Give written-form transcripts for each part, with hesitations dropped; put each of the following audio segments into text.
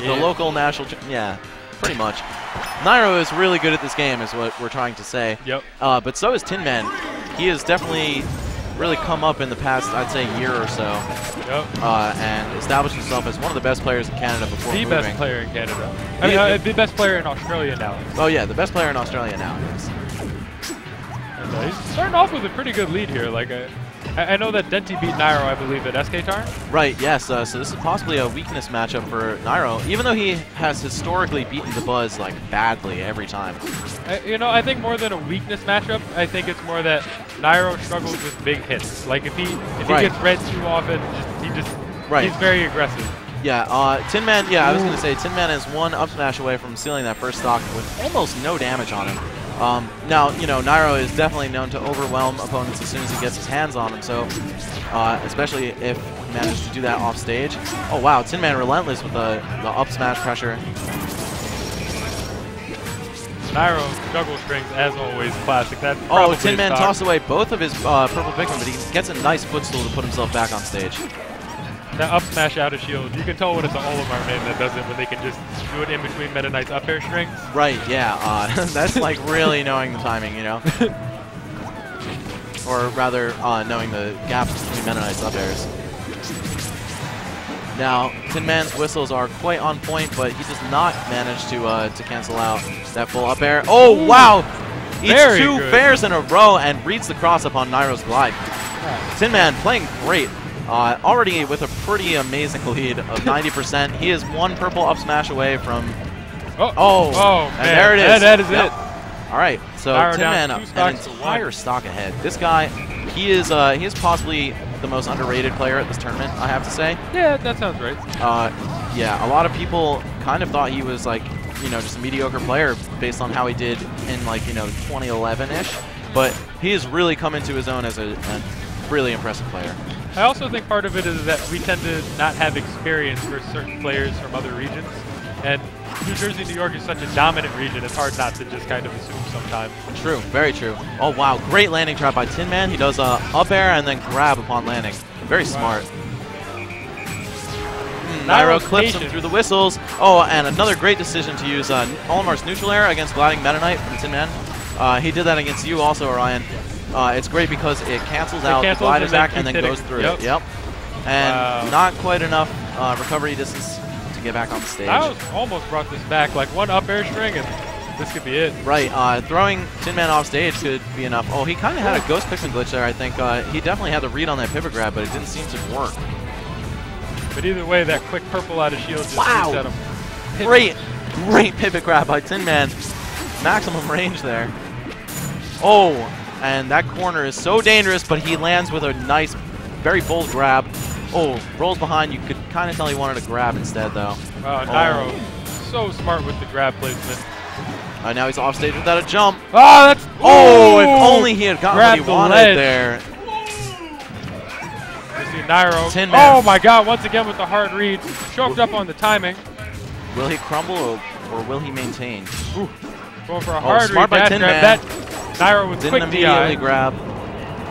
the local national. Yeah, pretty much. Nairo is really good at this game, is what we're trying to say. Yep. But so is Tin Man. He has definitely really come up in the past, I'd say, year or so. Yep. And established himself as one of the best players in Canada before moving. The best player in Canada. I mean, the best player in Australia now. Oh yeah, the best player in Australia now. Yes. And, he's starting off with a pretty good lead here. Like, I know that Denti beat Nairo, I believe, at SK Tarn. Right, yes. So this is possibly a weakness matchup for Nairo, even though he has historically beaten the Buzz like badly every time. You know, I think more than a weakness matchup, I think it's more that Nairo struggles with big hits. Like if he gets read too often, he's very aggressive. Yeah, Tin Man. Yeah, I was gonna say Tin Man is one up smash away from sealing that first stock with almost no damage on him. Now, you know, Nairo is definitely known to overwhelm opponents as soon as he gets his hands on them, so especially if he manages to do that off stage. Oh, wow, Tin Man relentless with the up smash pressure. Nairo juggle strings, as always, classic. That's Tin Man tossed away both of his purple Pikmin, but he gets a nice footstool to put himself back on stage. That up smash out of shield, you can tell when it's an Olimar main that does it when they can just do it in between Meta Knight's up air strings. Right, yeah. That's like really knowing the timing, you know? Or rather, knowing the gaps between Meta Knight's up airs. Now, Tin Man's whistles are quite on point, but he does not manage to cancel out that full up air. Oh, wow! Eats two fairs in a row and reads the cross up on Nairo's glide. Tin Man playing great. Already with a pretty amazing lead of 90%. He is one purple up smash away from... man. And there it is. That is it. All right, so Nairo Tin Man an entire stock ahead. This guy, he is possibly the most underrated player at this tournament, I have to say. Yeah, that sounds right. Yeah, a lot of people kind of thought he was like, you know, just a mediocre player based on how he did in like, you know, 2011-ish. But he has really come into his own as a really impressive player. I also think part of it is that we tend to not have experience for certain players from other regions. And New Jersey, New York is such a dominant region, it's hard not to just kind of assume sometimes. True, very true. Oh, wow, great landing trap by Tin Man. He does up air and then grab upon landing. Very smart. Nairo clips him through the whistles. Oh, and another great decision to use Olimar's neutral air against gliding Meta Knight from Tin Man. He did that against you also, Orion. It's great because it cancels out the glide attack and then goes through it. Yep. And not quite enough recovery distance to get back on the stage. I almost brought this back, like one up air string and this could be it. Right, throwing Tin Man off stage could be enough. Oh, he kind of had a Ghost Pikmin glitch there, I think. He definitely had the read on that pivot grab, but it didn't seem to work. But either way, that quick purple out of shield just reset him. Great pivot grab by Tin Man. Maximum range there. Oh, and that corner is so dangerous, but he lands with a nice, very bold grab. Oh, rolls behind. You could kind of tell he wanted to grab instead, though. Nairo, so smart with the grab placement. Now he's off stage without a jump. Oh, that's... Oh, if only he had gotten what he wanted there. You see Nairo. Tin Man. Oh, my God. Once again with the hard read. Choked up on the timing. Will he crumble or will he maintain? Ooh. Going for a hard smart read by Tin Man. That Nairo with Didn't quick immediately DI. grab.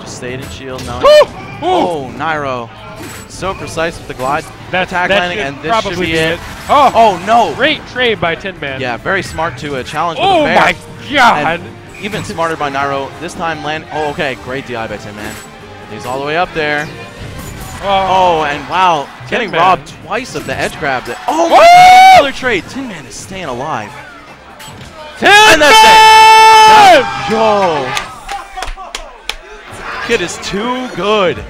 Just stayed in shield. No. Oh, Nairo. So precise with the glide that landing, and this should be it. Oh, no. Great trade by Tin Man. Yeah, very smart to challenge with a Oh, fair. my God. And even smarter by Nairo. This time land. Oh, okay. Great DI by Tin Man. He's all the way up there. Oh, and wow. Getting robbed twice of the edge grab. Another trade. Tin Man is staying alive. And that's it. Yo. Kid is too good.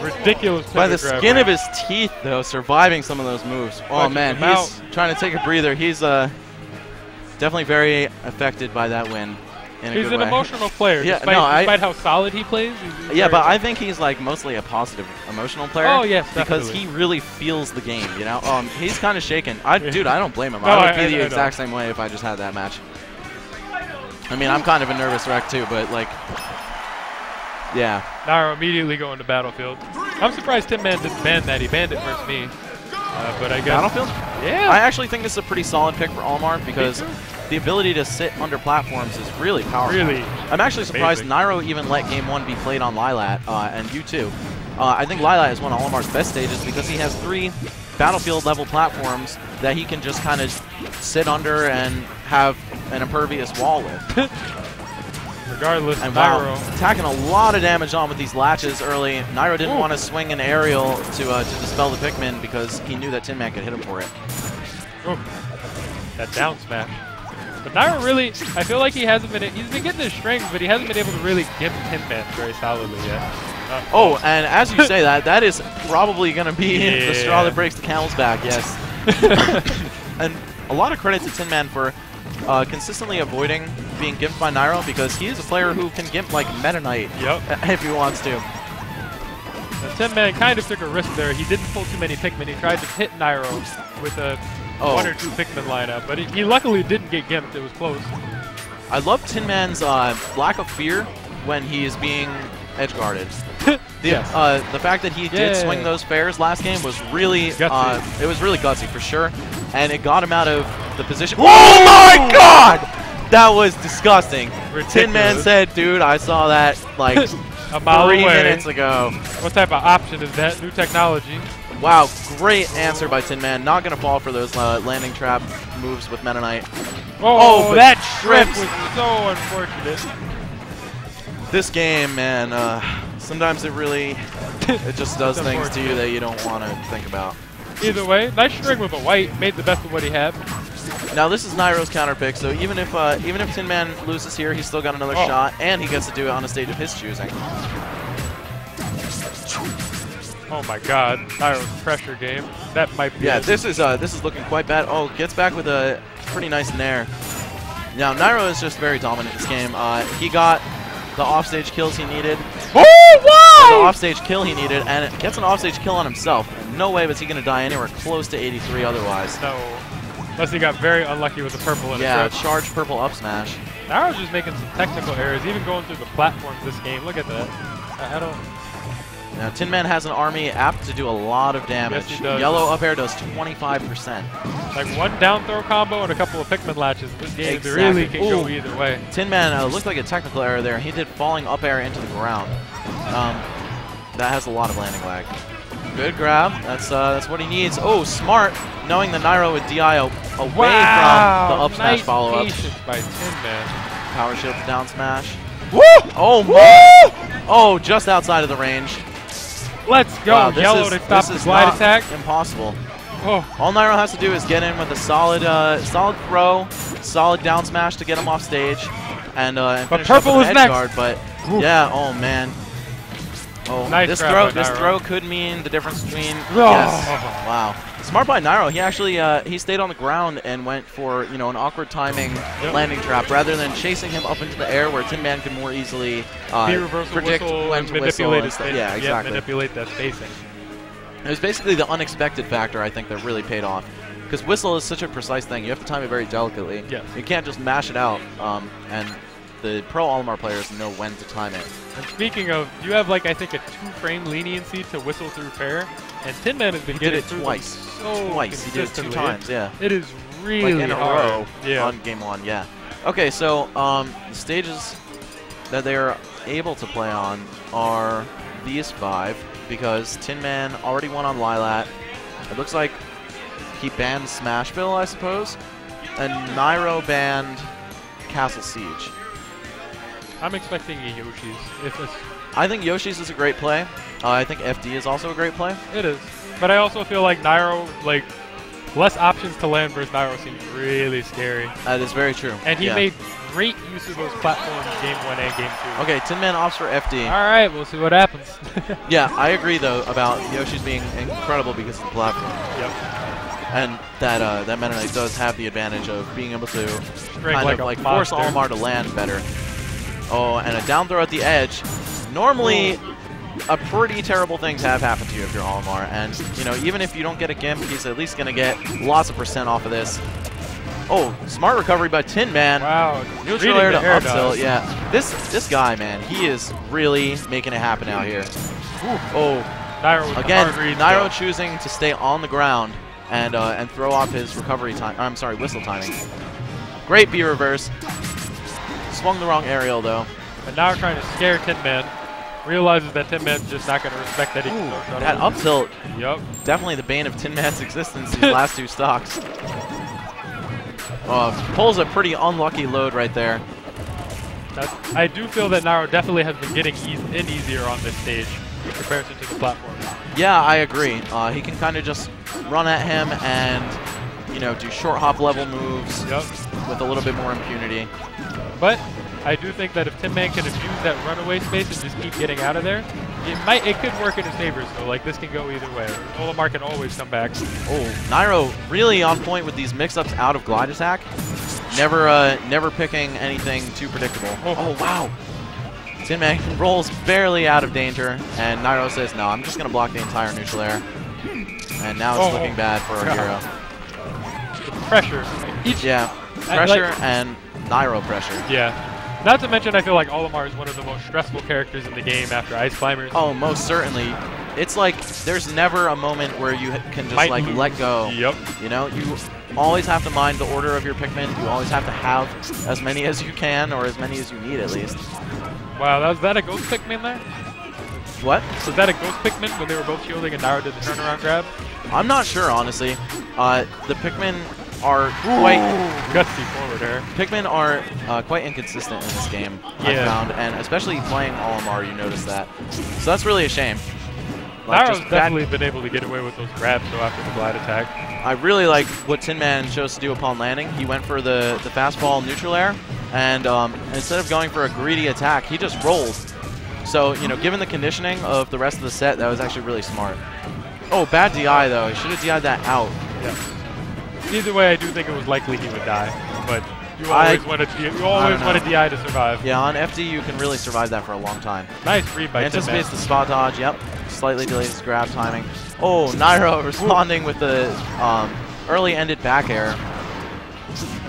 Ridiculous. By the skin of his teeth, though, surviving some of those moves. Oh, man, he's trying to take a breather. He's definitely very affected by that win. He's an emotional player, yeah, despite how solid he plays. Yeah, but I think he's like mostly a positive emotional player. Oh, yes, because he really feels the game, you know? He's kind of shaken. Dude, I don't blame him. I would be the exact same way if I just had that match. I mean, I'm kind of a nervous wreck, too, but, like... Yeah. Nairo immediately going to Battlefield. I'm surprised Tin Man didn't ban that. He banned it versus me. But I guess... Battlefield? Yeah. I actually think this is a pretty solid pick for Olimar because the ability to sit under platforms is really powerful. Really. I'm actually surprised Nairo even let Game 1 be played on Lilat, and you too. I think Lilat is one of Olimar's best stages because he has 3 battlefield level platforms that he can just kind of sit under and have an impervious wall with. Regardless, and Nairo wow, attacking a lot of damage on with these latches early. Nairo didn't want to swing an aerial to dispel the Pikmin because he knew that Tin Man could hit him for it. Ooh, that down smash. But Nairo really, I feel like he's been getting his strings, but he hasn't been able to really get Tin Man very solidly yet. Oh, and as you say that is probably going to be the straw that breaks the camel's back, yes. And a lot of credit to Tin Man for consistently avoiding being gimped by Nairo, because he is a player who can gimp like Meta Knight if he wants to. Now, Tin Man kind of took a risk there. He didn't pull too many Pikmin. He tried to hit Nairo with a 1 or 2 Pikmin lineup, but he luckily didn't get gimped. It was close. I love Tin Man's lack of fear when he is being edge-guarded. The fact that he did swing those fairs last game was really gutsy. It was really gutsy for sure, and it got him out of the position. Oh my God! That was disgusting. Ridiculous. Tin Man said, "Dude, I saw that like a mile 3 away. minutes ago." What type of option is that? New technology. Wow, great answer by Tin Man. Not gonna fall for those landing trap moves with Meta Knight. Oh, that trip was so unfortunate. This game, man, sometimes it just does things to you that you don't want to think about. Either way, nice string with a white, made the best of what he had. Now this is Nairo's counter pick, so even if Tin Man loses here, he's still got another shot, and he gets to do it on a stage of his choosing. Oh my God, Nairo's pressure game. That might be. Yeah, this is looking quite bad. Oh, gets back with a pretty nice nair. Now Nairo is just very dominant this game. He got the offstage kills he needed. Oh, why? The offstage kill he needed, and it gets an offstage kill on himself. No way was he going to die anywhere close to 83 otherwise. No. Unless he got very unlucky with the purple in the charge purple up smash. Nairo's just making some technical errors, even going through the platforms this game. Look at that. I don't... Now, Tin Man has an army apt to do a lot of damage. Yes, he does. Yellow up air does 25%. Like one down throw combo and a couple of Pikmin latches. This game really can go either way. Tin Man looked like a technical error there. He did falling up air into the ground. That has a lot of landing lag. Good grab. That's what he needs. Oh, smart, knowing that Nairo would DI away from the up smash follow-up. Patience by Tin Man. Power shield to down smash. Woo! Oh my! Oh, just outside of the range. Let's go. Wow, Yellow to stop the glide attack. Impossible. Oh. All Nairo has to do is get in with a solid throw, solid down smash to get him off stage, and finish purple up with is an edge next. guard. But yeah, oh man. Oh, nice this throw could mean the difference between. Oh. Yes. Wow. Smart by Nairo. He actually he stayed on the ground and went for an awkward timing landing trap rather than chasing him up into the air where Tin Man could more easily predict when to whistle. Yeah, exactly. Manipulate that spacing. It was basically the unexpected factor, I think, that really paid off. Because whistle is such a precise thing. You have to time it very delicately. Yes. You can't just mash it out. And the pro Olimar players know when to time it. And speaking of, you have like I think a 2-frame leniency to whistle through fair, and Tin Man has been getting through twice. Twice. He did it 2 times. Yeah. It is really like in a hard. row on game 1. Yeah. Okay, so the stages that they are able to play on are these 5 because Tin Man already won on Lilat. It looks like he banned Smashville, I suppose, and Nairo banned Castle Siege. I'm expecting a Yoshi's. I think Yoshi's is a great play. I think FD is also a great play. It is. But I also feel like Nairo, like, less options to land versus Nairo seems really scary. That is very true. And he made great use of those platforms game 1 and game 2. Okay, Tin Man opts for FD. All right, we'll see what happens. Yeah, I agree, though, about Yoshi's being incredible because of the platform. Yep. And that Meta Knight does have the advantage of being able to kind of force Olimar to land better. Oh, and a down throw at the edge. Normally, a pretty terrible things have happened to you if you're Olimar. And, even if you don't get a Gimp, he's at least going to get lots of % off of this. Oh, smart recovery by Tin Man. Wow. Neutral air to up tilt. Yeah. This guy, man, he is really making it happen out here. Oh, Nairo again, Nairo choosing to stay on the ground and throw off his recovery time. I'm sorry, whistle timing. Great B reverse. Swung the wrong aerial though. And now we're trying to scare Tin Man. realizes that Tin Man's just not going to respect that he can throw shuttle. That up tilt. Yep. Definitely the bane of Tin Man's existence these last two stocks. Pulls a pretty unlucky load right there. I do feel that Nairo definitely has been getting in easier on this stage in comparison to the platform. Yeah, I agree. He can kind of just run at him and, you know, do short hop level moves with a little bit more impunity. But I do think that if Tin Man can abuse that runaway space and just keep getting out of there, it could work in his favor. So like this can go either way. Olimar can always come back. Oh, Nairo really on point with these mix-ups out of glide attack. Never picking anything too predictable. Oh wow. Tin Man rolls barely out of danger, and Nairo says, no, I'm just going to block the entire neutral air. And now it's looking bad for our hero. The pressure. Pressure and Nairo pressure. Yeah. Not to mention, I feel like Olimar is one of the most stressful characters in the game after Ice Climbers. Oh, most certainly. It's like there's never a moment where you can just let go. Yep. You know, you always have to mind the order of your Pikmin. You always have to have as many as you can, or as many as you need at least. Wow, was that a ghost Pikmin there? What? Was that a ghost Pikmin when they were both shielding and Nairo did the turnaround grab? I'm not sure, honestly. The Pikmin are quite gutsy forward air. Pikmin are quite inconsistent in this game, I found, and especially playing Olimar, you notice that. So that's really a shame. Nairo's definitely been able to get away with those grabs though after the glide attack. I really like what Tin Man chose to do upon landing. He went for the fastball neutral air, and instead of going for a greedy attack, he just rolled. So, you know, given the conditioning of the rest of the set, that was actually really smart. Oh, bad DI though. He should have DI'd that out. Yeah. Either way, I do think it was likely he would die, but you always want a DI to survive. Yeah, on FD you can really survive that for a long time. Nice read by Tin Man. Anticipates the spot dodge. Yep. Slightly delays his grab timing. Oh, Nairo responding with the early ended back air.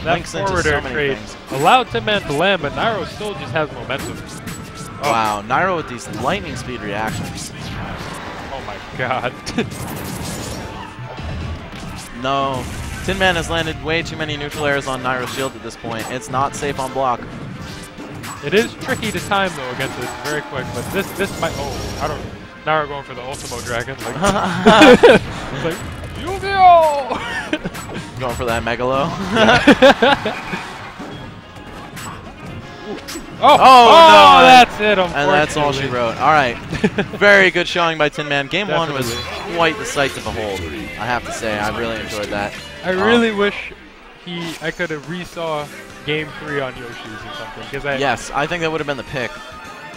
That forward air trade allowed Tin Man to land, but Nairo still just has momentum. Wow, Nairo with these lightning speed reactions. Oh my god. No. Tin Man has landed way too many neutral airs on Nairo's shield at this point. It's not safe on block. It is tricky to time though against it very quick, but this might I don't Nairo going for the Ultimo Dragon. Like, it's like Yu-Gi-Oh! Going for that Megalo. No, that's it, and that's all she wrote. All right. Very good showing by Tin Man. Game 1 was quite the sight to behold, I have to say. I really enjoyed that. I really wish I could have resaw Game 3 on Yoshi's or something. Yes, I think that would have been the pick.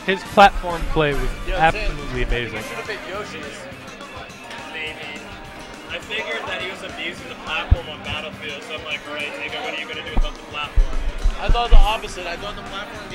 His platform play was absolutely amazing. Yoshi's, maybe. I figured that he was abusing the platform on Battlefield, so I'm like, alright, Tigger, what are you going to do about the platform? I thought the opposite. I thought the platform